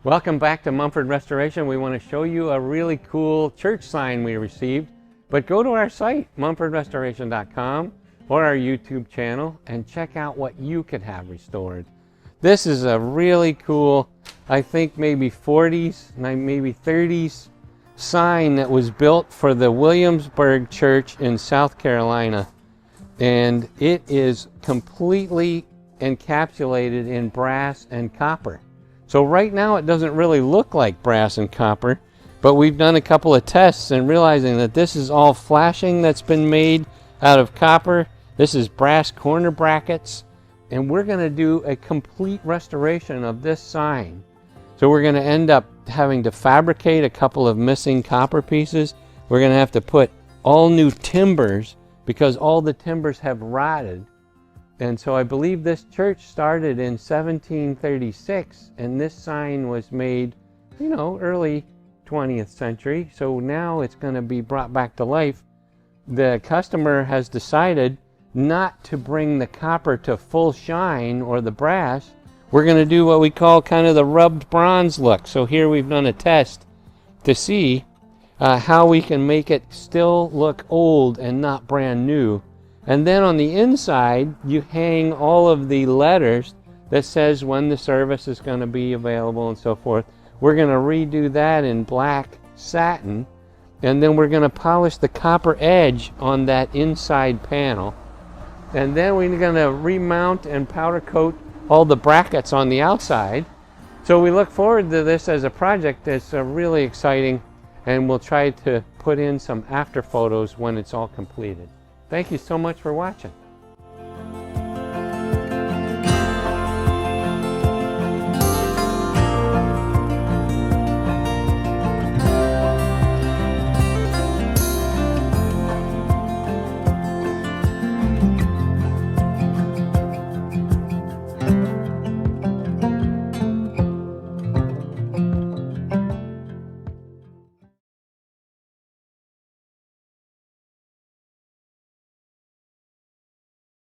Welcome back to Mumford Restoration. We want to show you a really cool church sign we received. But go to our site, mumfordrestoration.com, or our YouTube channel, and check out what you could have restored. This is a really cool, I think maybe 40s, maybe 30s sign that was built for the Williamsburg Church in South Carolina. And it is completely encapsulated in brass and copper. So right now it doesn't really look like brass and copper, but we've done a couple of tests and realizing that this is all flashing that's been made out of copper. This is brass corner brackets, and we're going to do a complete restoration of this sign. So we're going to end up having to fabricate a couple of missing copper pieces. We're going to have to put all new timbers because all the timbers have rotted. And so I believe this church started in 1736, and this sign was made, early 20th century. So now it's going to be brought back to life. The customer has decided not to bring the copper to full shine or the brass. We're going to do what we call kind of the rubbed bronze look. So here we've done a test to see how we can make it still look old and not brand new. And then on the inside, you hang all of the letters that says when the service is going to be available and so forth. We're going to redo that in black satin, and then we're going to polish the copper edge on that inside panel. And then we're going to remount and powder coat all the brackets on the outside. So we look forward to this as a project that's really exciting, and we'll try to put in some after photos when it's all completed. Thank you so much for watching.